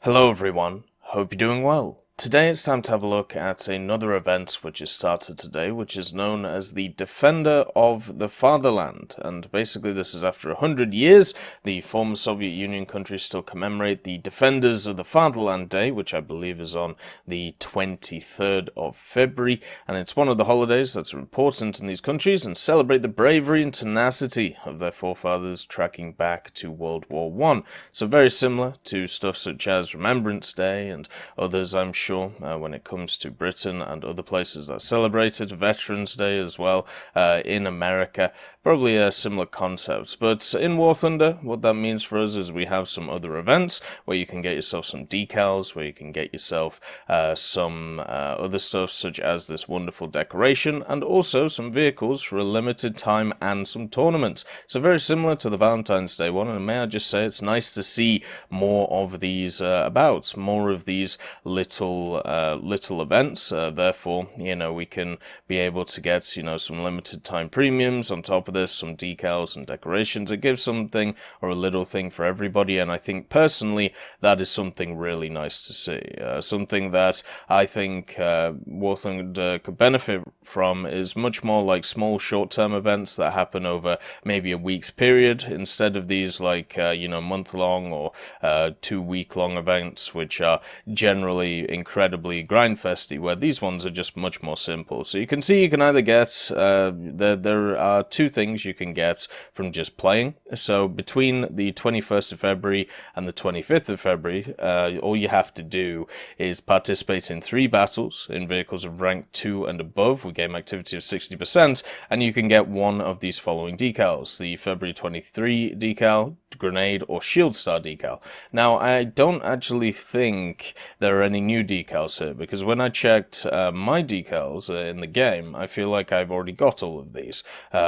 Hello everyone, hope you're doing well. Today it's time to have a look at another event which is started today, which is known as the Defender of the Fatherland. And basically this is after 100 years, the former Soviet Union countries still commemorate the Defenders of the Fatherland Day, which I believe is on the 23rd of February. And it's one of the holidays that's important in these countries and celebrate the bravery and tenacity of their forefathers tracking back to World War I. So very similar to stuff such as Remembrance Day and others, I'm sure, when it comes to Britain and other places that celebrate it, Veterans Day as well, in America, probably a similar concept. But in War Thunder, what that means for us is we have some other events where you can get yourself some decals, where you can get yourself some other stuff such as this wonderful decoration, and also some vehicles for a limited time and some tournaments. So very similar to the Valentine's Day one, and may I just say it's nice to see more of these about, more of these little events. Therefore, we can be able to get, some limited time premiums on top of this, some decals and decorations. It gives something or a little thing for everybody, and I think personally that is something really nice to see. Something that I think War Thunder could benefit from is much more like small short-term events that happen over maybe a week's period instead of these month-long or 2-week-long events, which are generally incredibly grindfesty, where these ones are just much more simple. So you can see you can either get, there are two things you can get from just playing. So between the 21st of February and the 25th of February, all you have to do is participate in 3 battles in vehicles of rank 2 and above with game activity of 60%, and you can get one of these following decals: the February 23 decal, grenade, or shield star decal. Now, I don't actually think there are any new decals here, because when I checked my decals in the game, I feel like I've already got all of these.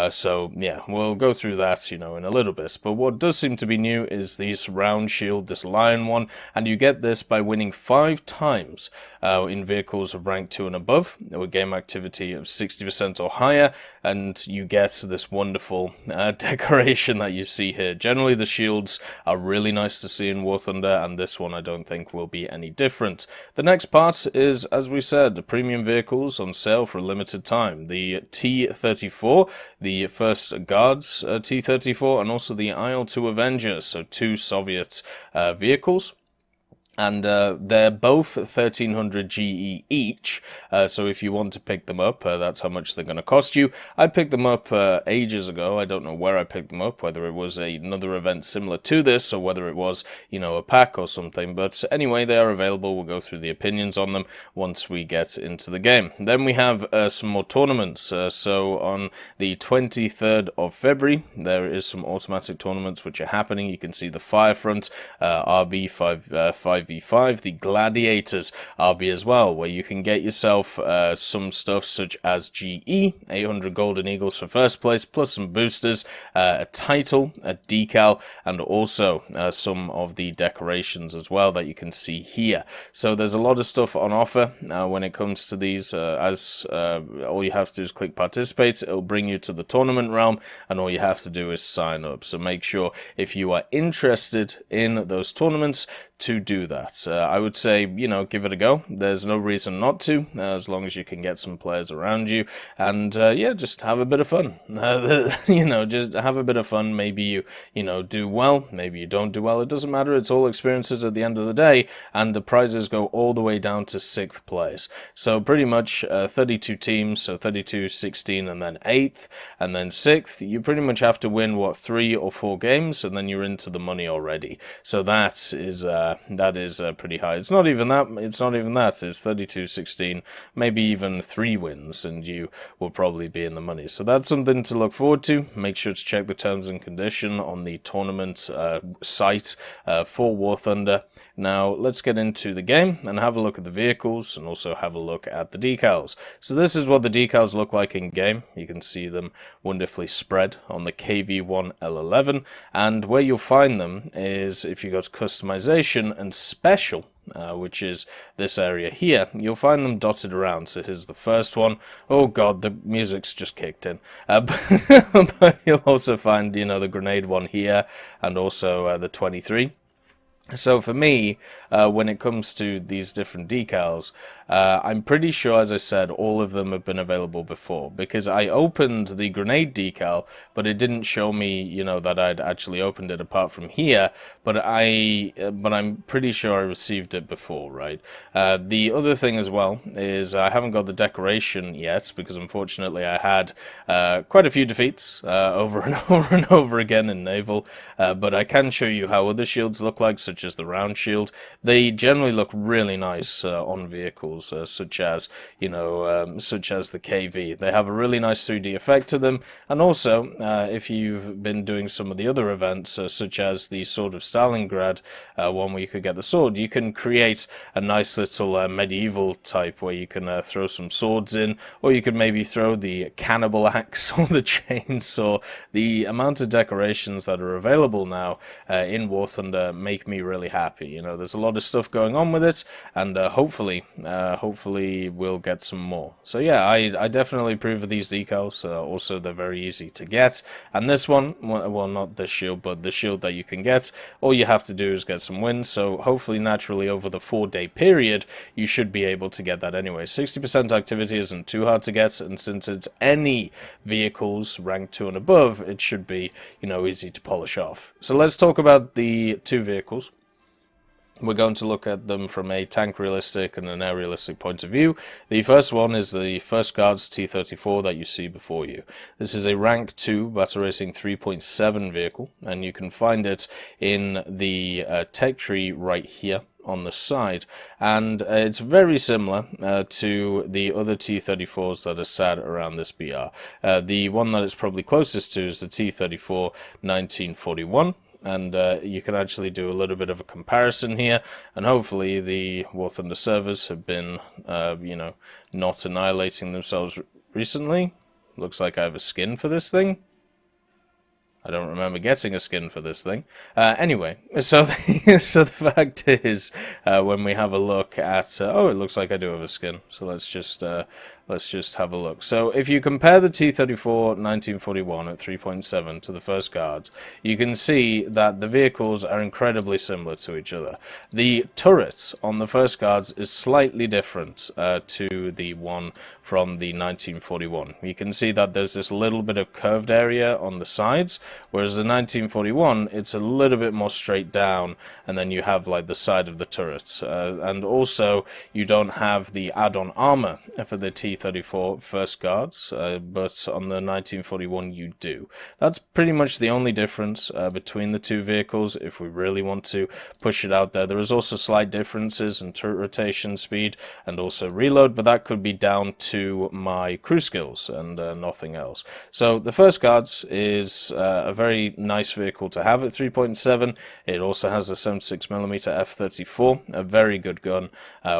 So yeah, we'll go through that, in a little bit. But what does seem to be new is this round shield, this lion one, and you get this by winning 5 times in vehicles of rank 2 and above, with game activity of 60% or higher, and you get this wonderful decoration that you see here. Generally, the shields are really nice to see in War Thunder, and this one I don't think will be any different. The next part is, as we said, the premium vehicles on sale for a limited time. The T-34, the First Guards T-34, and also the IL-2 Avenger, so 2 Soviet vehicles. And they're both 1300 GE each, so if you want to pick them up, that's how much they're going to cost you. I picked them up ages ago. I don't know where I picked them up, whether it was another event similar to this, or whether it was, a pack or something. But anyway, they are available. We'll go through the opinions on them once we get into the game. Then we have some more tournaments. So on the 23rd of February, there is some automatic tournaments which are happening. You can see the Firefront, RB 5v5, the Gladiators RB as well, where you can get yourself some stuff such as GE, 800 Golden Eagles for first place, plus some boosters, a title, a decal, and also some of the decorations as well that you can see here. So there's a lot of stuff on offer when it comes to these, all you have to do is click participate. It'll bring you to the tournament realm, and all you have to do is sign up. So make sure, if you are interested in those tournaments, to do that. I would say, give it a go. There's no reason not to, as long as you can get some players around you, and just have a bit of fun. Just have a bit of fun. Maybe you do well, maybe you don't do well. It doesn't matter. It's all experiences at the end of the day, and the prizes go all the way down to 6th place. So pretty much 32 teams, so 32, 16, and then 8th, and then 6th. You pretty much have to win 3 or 4 games, and then you're into the money already. So that is pretty high. It's not even that. It's 32, 16, maybe even 3 wins, and you will probably be in the money. So that's something to look forward to. Make sure to check the terms and condition on the tournament site for War Thunder. Now let's get into the game and have a look at the vehicles, and also have a look at the decals. So this is what the decals look like in game. You can see them wonderfully spread on the KV1 L11, and where you'll find them is if you go to customization and special. which is this area here, you'll find them dotted around. So here's the first one. Oh god, the music's just kicked in. But you'll also find, you know, the grenade one here, and also the 23. So for me, when it comes to these different decals, I'm pretty sure, as I said, all of them have been available before, because I opened the grenade decal, but it didn't show me, you know, that I'd actually opened it apart from here, but I'm pretty sure I received it before, right? The other thing as well is I haven't got the decoration yet, because unfortunately I had quite a few defeats over and over and over again in naval, but I can show you how other shields look like, such as the round shield. They generally look really nice on vehicles, such as, you know, such as the KV. They have a really nice 3D effect to them, and also if you've been doing some of the other events, such as the Sword of Stalingrad, one where you could get the sword, you can create a nice little medieval type where you can throw some swords in, or you could maybe throw the cannibal axe or the chainsaw. The amount of decorations that are available now in War Thunder make me really happy. You know, there's a lot of stuff going on with it, and hopefully we'll get some more. So yeah, I definitely approve of these decals. Also, they're very easy to get, and this one, well, not this shield, but the shield that you can get, all you have to do is get some wins. So hopefully, naturally, over the 4-day period, you should be able to get that anyway. 60% activity isn't too hard to get, and since it's any vehicles ranked 2 and above, it should be, you know, easy to polish off. So let's talk about the 2 vehicles. We're going to look at them from a tank realistic and an air realistic point of view. The first one is the First Guards T-34 that you see before you. This is a rank 2 battle racing 3.7 vehicle, and you can find it in the tech tree right here on the side, and it's very similar to the other T-34s that are sat around this BR. The one that it's probably closest to is the T-34 1941. And you can actually do a little bit of a comparison here, and hopefully the War Thunder servers have been, you know, not annihilating themselves recently. Looks like I have a skin for this thing. I don't remember getting a skin for this thing. Anyway, so so the fact is, when we have a look at, oh, it looks like I do have a skin. So let's just have a look. So if you compare the T-34 1941 at 3.7 to the First Guards, you can see that the vehicles are incredibly similar to each other. The turret on the First Guards is slightly different to the one from the 1941. You can see that there's this little bit of curved area on the sides, whereas the 1941, it's a little bit more straight down, and then you have like the side of the turret. And also, you don't have the add-on armor for the T-34 First Guards, but on the 1941 you do. That's pretty much the only difference between the 2 vehicles if we really want to push it out there. There is also slight differences in turret rotation speed and also reload, but that could be down to my crew skills and nothing else. So the First Guards is a very nice vehicle to have at 3.7. It also has a 76mm F-34, a very good gun,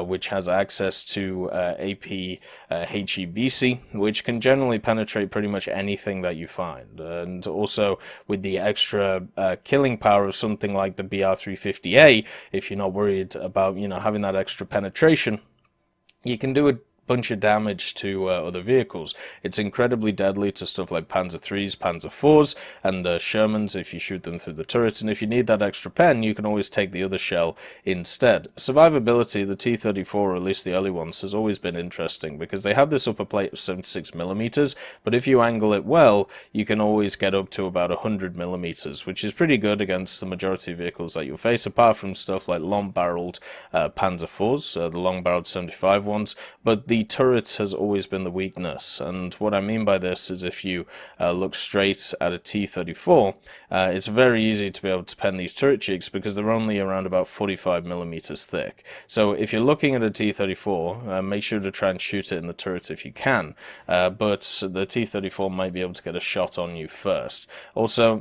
which has access to AP HEBC, which can generally penetrate pretty much anything that you find. And also with the extra killing power of something like the BR-350A, if you're not worried about, you know, having that extra penetration, you can do a bunch of damage to other vehicles. It's incredibly deadly to stuff like Panzer IIIs, Panzer IVs, and Shermans if you shoot them through the turret, and if you need that extra pen, you can always take the other shell instead. Survivability, the T-34, or at least the early ones, has always been interesting, because they have this upper plate of 76mm, but if you angle it well, you can always get up to about 100mm, which is pretty good against the majority of vehicles that you'll face, apart from stuff like long-barreled Panzer IVs, the long-barreled 75 ones, but the turret has always been the weakness. And what I mean by this is if you look straight at a T-34, it's very easy to be able to pen these turret cheeks because they're only around about 45mm thick. So if you're looking at a T-34, make sure to try and shoot it in the turret if you can, but the T-34 might be able to get a shot on you first. Also,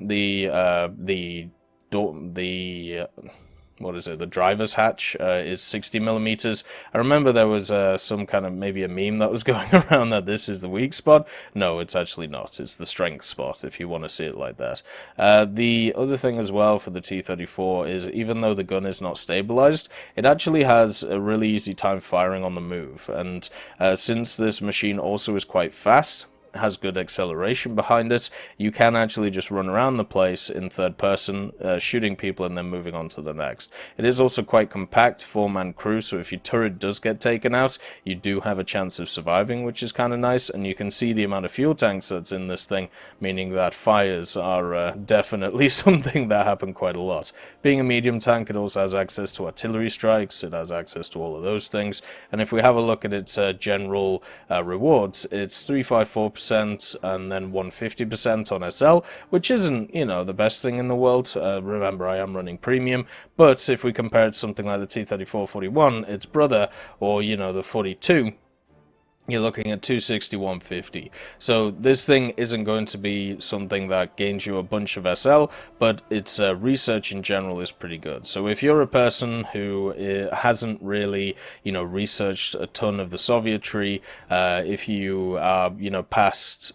what is it, the driver's hatch is 60 millimeters. I remember there was some kind of, maybe a meme that was going around that this is the weak spot. No, it's actually not. It's the strength spot, if you want to see it like that. The other thing as well for the T-34 is, even though the gun is not stabilized, it actually has a really easy time firing on the move. And since this machine also is quite fast, has good acceleration behind it, you can actually just run around the place in third person, shooting people and then moving on to the next. It is also quite compact, 4-man crew, so if your turret does get taken out, you do have a chance of surviving, which is kind of nice. And you can see the amount of fuel tanks that's in this thing, meaning that fires are definitely something that happen quite a lot. Being a medium tank, it also has access to artillery strikes, it has access to all of those things. And if we have a look at its general rewards, it's 354% and then 150% on SL, which isn't, you know, the best thing in the world. Remember, I am running premium, but if we compare it to something like the T-34-41, its brother, or, you know, the 42, you're looking at 260, 150. So this thing isn't going to be something that gains you a bunch of SL, but its research in general is pretty good. So if you're a person who hasn't really, you know, researched a ton of the Soviet tree, if you are, you know,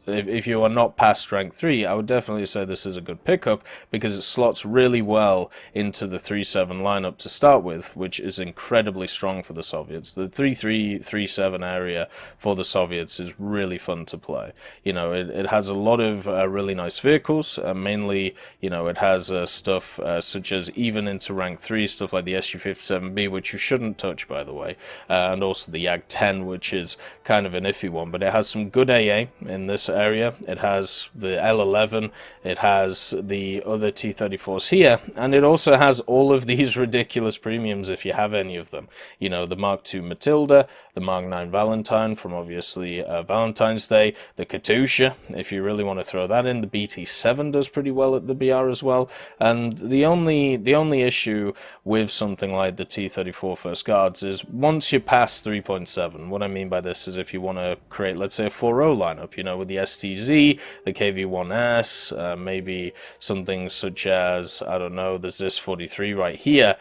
if you are not past rank 3, I would definitely say this is a good pickup, because it slots really well into the 3-7 lineup to start with, which is incredibly strong for the Soviets. The 3-3, 3-7 area for the Soviets is really fun to play. You know, it has a lot of really nice vehicles. Mainly, you know, it has stuff such as even into rank 3, stuff like the SU-57B, which you shouldn't touch, by the way, and also the YAG-10, which is kind of an iffy one, but it has some good AA in this area. It has the L11, it has the other T-34s here, and it also has all of these ridiculous premiums if you have any of them. You know, the Mark II Matilda, the Mark 9 Valentine from obviously Valentine's Day, the Katusha, if you really want to throw that in. The BT7 does pretty well at the BR as well. And the only issue with something like the T-34 First Guards is once you pass 3.7, what I mean by this is if you want to create, let's say, a 4.0 lineup, you know, with the STZ, the KV-1S, maybe something such as, I don't know, there's this 43 right here,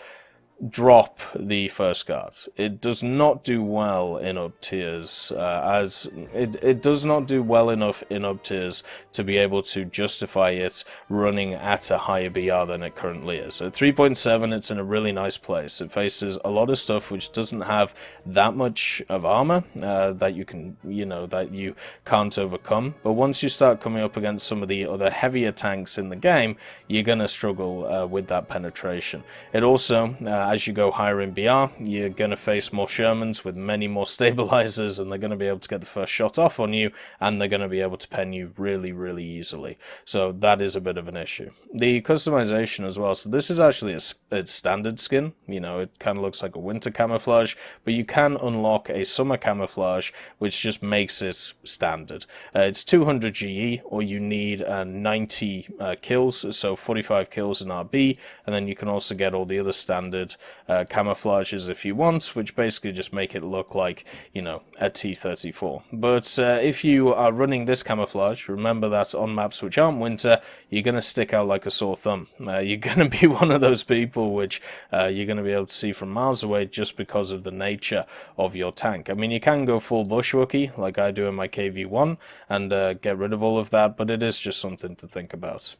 drop the First Guards. It does not do well in up tiers, as it does not do well enough in up tiers to be able to justify it running at a higher BR than it currently is. At 3.7, it's in a really nice place. It faces a lot of stuff which doesn't have that much of armor that you can, you know, that you can't overcome. But once you start coming up against some of the other heavier tanks in the game, you're gonna struggle with that penetration. It also, as you go higher in BR, you're going to face more Shermans with many more stabilizers, and they're going to be able to get the first shot off on you, and they're going to be able to pen you really, really easily. So that is a bit of an issue. The customization as well. So this is actually a standard skin. You know, it kind of looks like a winter camouflage, but you can unlock a summer camouflage, which just makes it standard. It's 200 GE, or you need 90 kills, so 45 kills in RB, and then you can also get all the other standard camouflages if you want, which basically just make it look like, you know, a T-34. But if you are running this camouflage, remember that on maps which aren't winter, you're going to stick out like a sore thumb. You're going to be one of those people which you're going to be able to see from miles away just because of the nature of your tank. I mean, you can go full bushwookie like I do in my KV-1 and get rid of all of that, but it is just something to think about.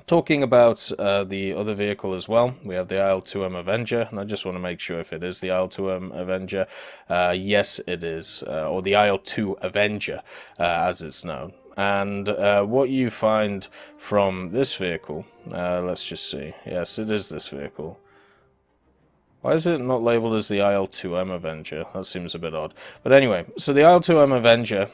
Talking about the other vehicle as well, we have the IL-2M Avenger, and I just want to make sure if it is the IL-2M Avenger. Yes, it is, or the IL-2 Avenger, as it's known. And what you find from this vehicle, let's just see. Yes, it is this vehicle. Why is it not labeled as the IL-2M Avenger? That seems a bit odd. But anyway, so the IL-2M Avenger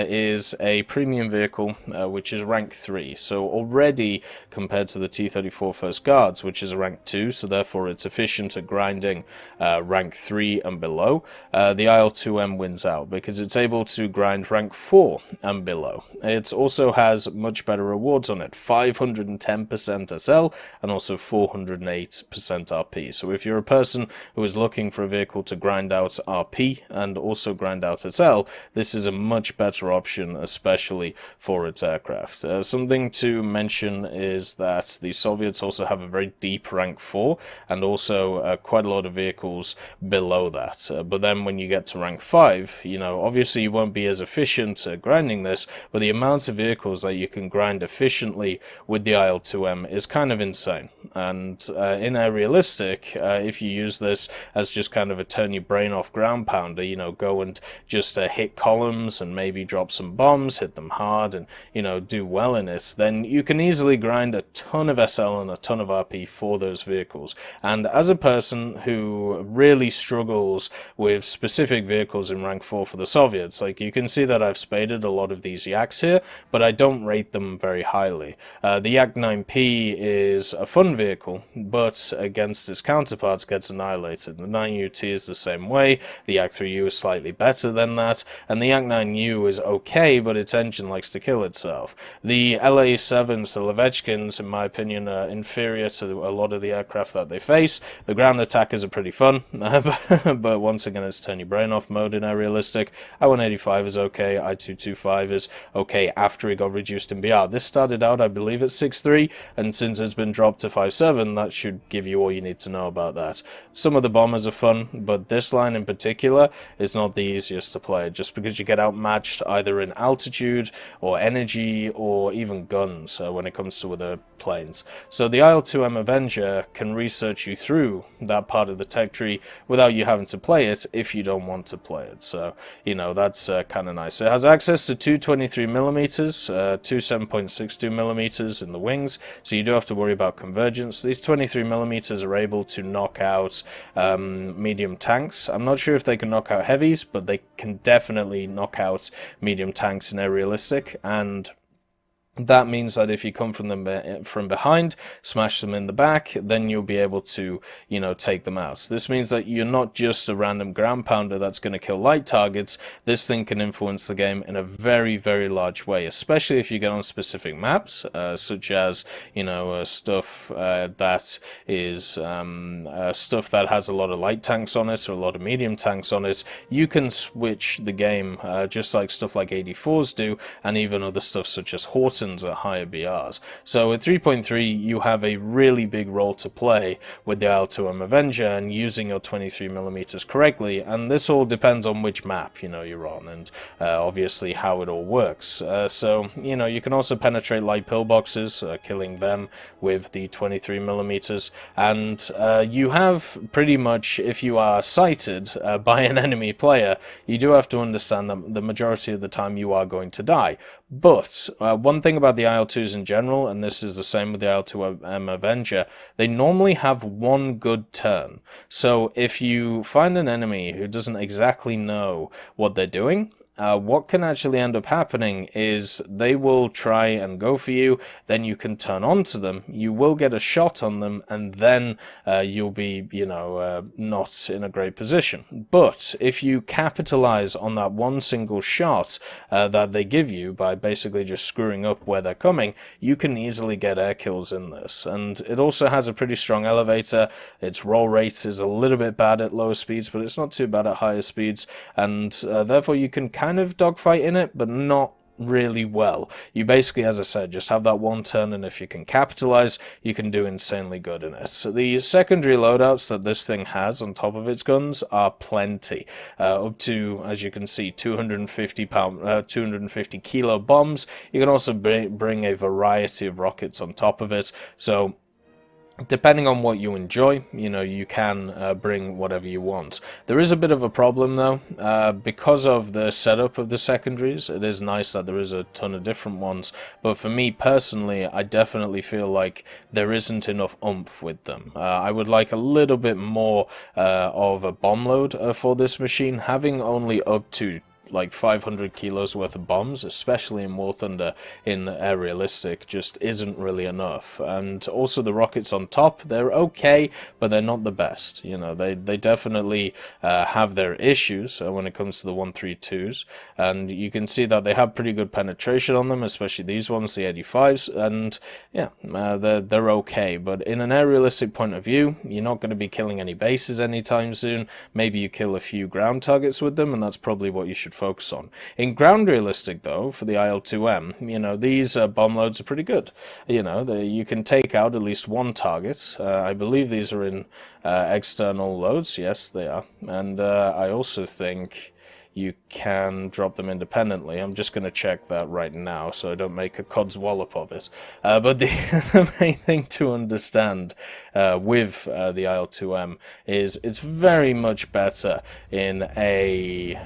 is a premium vehicle which is rank 3. So already compared to the T-34 First Guards, which is a rank 2, so therefore it's efficient at grinding rank 3 and below, the IL-2M wins out because it's able to grind rank 4 and below. It also has much better rewards on it, 510% SL and also 408% RP. So if you're a person person who is looking for a vehicle to grind out RP and also grind out its L, this is a much better option, especially for its aircraft. Something to mention is that the Soviets also have a very deep rank 4 and also quite a lot of vehicles below that. But then when you get to rank 5, you know, obviously you won't be as efficient grinding this, but the amount of vehicles that you can grind efficiently with the IL-2M is kind of insane. And in a realistic, if you use this as just kind of a turn your brain off ground pounder, you know, go and just hit columns and maybe drop some bombs, hit them hard, and, you know, do well in it, then you can easily grind a ton of SL and a ton of RP for those vehicles. And as a person who really struggles with specific vehicles in rank 4 for the Soviets, like, you can see that I've spaded a lot of these Yaks here, but I don't rate them very highly. The Yak 9P is a fun vehicle, but against its counterparts gets annihilated. The 9UT is the same way, the Yak 3U is slightly better than that, and the Yak 9U is okay, but its engine likes to kill itself. The LA-7s, the Levechkins, in my opinion, are inferior to a lot of the aircraft that they face. The ground attackers are pretty fun, but once again, it's turn your brain off mode in aerialistic. I-185 is okay, I-225 is okay after it got reduced in BR. This started out, I believe, at 6.3, and since it's been dropped to 5.7, that should give you all you need to know about that. Some of the bombers are fun, but this line in particular is not the easiest to play, just because you get outmatched either in altitude or energy or even guns when it comes to other planes. So the IL-2M Avenger can research you through that part of the tech tree without you having to play it if you don't want to play it. So, you know, that's kind of nice. It has access to two 23mm, two 7.62mm in the wings, so you do have to worry about convergence. These 23mm are able to knock out medium tanks. I'm not sure if they can knock out heavies, but they can definitely knock out medium tanks in aerialistic, and that means that if you come from them from behind, smash them in the back, then you'll be able to, you know, take them out. So this means that you're not just a random ground pounder that's going to kill light targets. This thing can influence the game in a very, very large way, especially if you get on specific maps, such as, you know, stuff that is stuff that has a lot of light tanks on it or a lot of medium tanks on it. You can switch the game just like stuff like 84s do, and even other stuff such as Horton at higher BRs. So at 3.3 you have a really big role to play with the IL-2M Avenger and using your 23mm correctly, and this all depends on which map, you know, you're on, and obviously how it all works. So, you know, you can also penetrate light pillboxes, killing them with the 23mm, and you have pretty much, if you are sighted by an enemy player, you do have to understand that the majority of the time you are going to die. But one thing about the IL-2s in general, and this is the same with the IL-2M Avenger, they normally have one good turn. So if you find an enemy who doesn't exactly know what they're doing, what can actually end up happening is they will try and go for you, then you can turn onto them, you will get a shot on them, and then you'll be, you know, not in a great position. But if you capitalize on that one single shot that they give you by basically just screwing up where they're coming, you can easily get air kills in this. And it also has a pretty strong elevator. Its roll rate is a little bit bad at lower speeds, but it's not too bad at higher speeds, and therefore you can kind of dogfight in it, but not really well. You basically, as I said, just have that one turn, and if you can capitalize, you can do insanely good in it. So the secondary loadouts that this thing has on top of its guns are plenty, up to, as you can see, 250 kilo bombs. You can also bring a variety of rockets on top of it, so depending on what you enjoy, you know, you can bring whatever you want. There is a bit of a problem though, because of the setup of the secondaries. It is nice that there is a ton of different ones, but for me personally, I definitely feel like there isn't enough oomph with them. I would like a little bit more of a bomb load for this machine. Having only up to like 500 kilos worth of bombs, especially in War Thunder in Air Realistic, just isn't really enough. And also the rockets on top, they're okay, but they're not the best. You know, they definitely have their issues when it comes to the 132s, and you can see that they have pretty good penetration on them, especially these ones, the 85s, and yeah, they're okay. But in an Air Realistic point of view, you're not going to be killing any bases anytime soon. Maybe you kill a few ground targets with them, and that's probably what you should focus on. In ground realistic, though, for the IL-2M, you know, these bomb loads are pretty good. You know, you can take out at least one target. I believe these are in external loads. Yes, they are. And I also think you can drop them independently. I'm just going to check that right now so I don't make a cod's wallop of it. But the main thing to understand with the IL-2M is it's very much better in a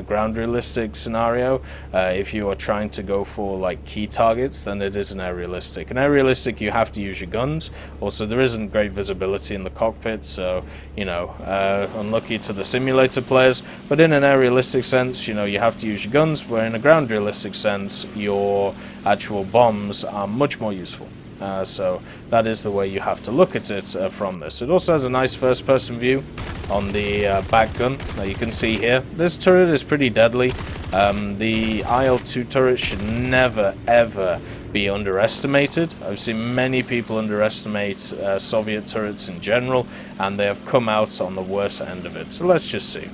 ground realistic scenario if you are trying to go for like key targets than it is in air realistic. In air realistic you have to use your guns. Also there isn't great visibility in the cockpit, so you know, unlucky to the simulator players. But in an air realistic sense, you know, you have to use your guns, where in a ground realistic sense, your actual bombs are much more useful. So that is the way you have to look at it from this. It also has a nice first-person view on the back gun that you can see here. This turret is pretty deadly. The IL-2 turret should never, ever be underestimated. I've seen many people underestimate Soviet turrets in general, and they have come out on the worst end of it. So let's just see.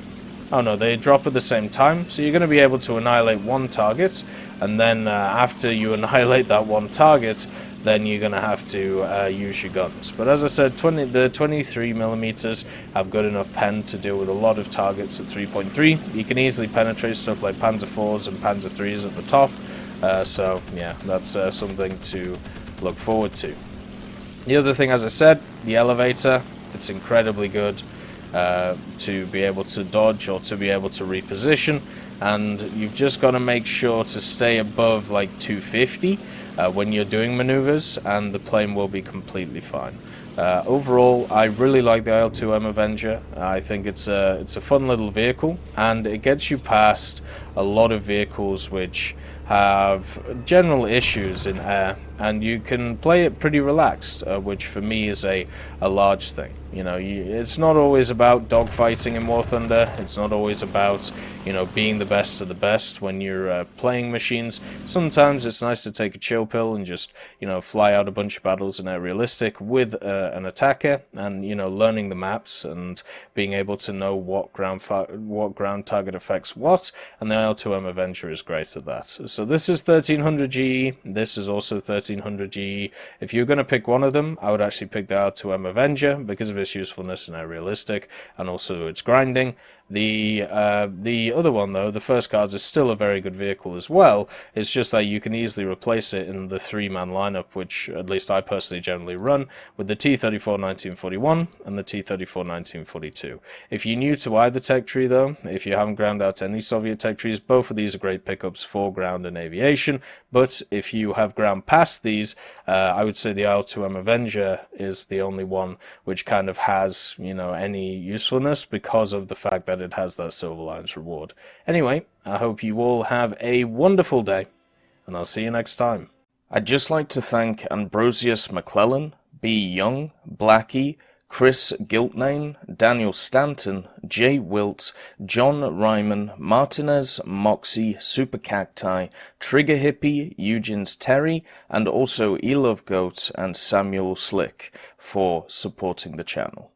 Oh no, they drop at the same time, so you're going to be able to annihilate one target, and then after you annihilate that one target, then you're going to have to use your guns. But as I said, the 23mm have good enough pen to deal with a lot of targets at 3.3. You can easily penetrate stuff like Panzer IVs and Panzer IIIs at the top, so yeah, that's something to look forward to. The other thing, as I said, the elevator, it's incredibly good to be able to dodge or to be able to reposition, and you've just got to make sure to stay above like 250 when you're doing maneuvers, and the plane will be completely fine. Overall, I really like the IL-2M Avenger. I think it's a fun little vehicle, and it gets you past a lot of vehicles which have general issues in air, and you can play it pretty relaxed, which for me is a large thing. You know, it's not always about dogfighting in War Thunder. It's not always about, you know, being the best of the best when you're playing machines. Sometimes it's nice to take a chill pill and just, you know, fly out a bunch of battles in air realistic with an attacker, and, you know, learning the maps and being able to know what ground target affects what, and the IL-2M Avenger is great at that. So this is 1300 GE, this is also 1300 GE. If you're going to pick one of them, I would actually pick the IL-2M Avenger because of its usefulness in air realistic and also its grinding. The other one, though, the First Guards, is still a very good vehicle as well. It's just that you can easily replace it in the three-man lineup, which at least I personally generally run, with the T-34-1941 and the T-34-1942. If you're new to either tech tree, though, if you haven't ground out any Soviet tech trees, both of these are great pickups for ground and aviation. But if you have ground past these, I would say the IL-2M Avenger is the only one which kind of has, you know, any usefulness because of the fact that it has that Silver Lions reward. Anyway, I hope you all have a wonderful day, and I'll see you next time. I'd just like to thank Ambrosius McClellan, B. Young, Blackie, Chris Giltnane, Daniel Stanton, Jay Wilt, John Ryman, Martinez, Moxie, Super Cacti, Trigger Hippie, Eugens Terry, and also Elove Goat and Samuel Slick for supporting the channel.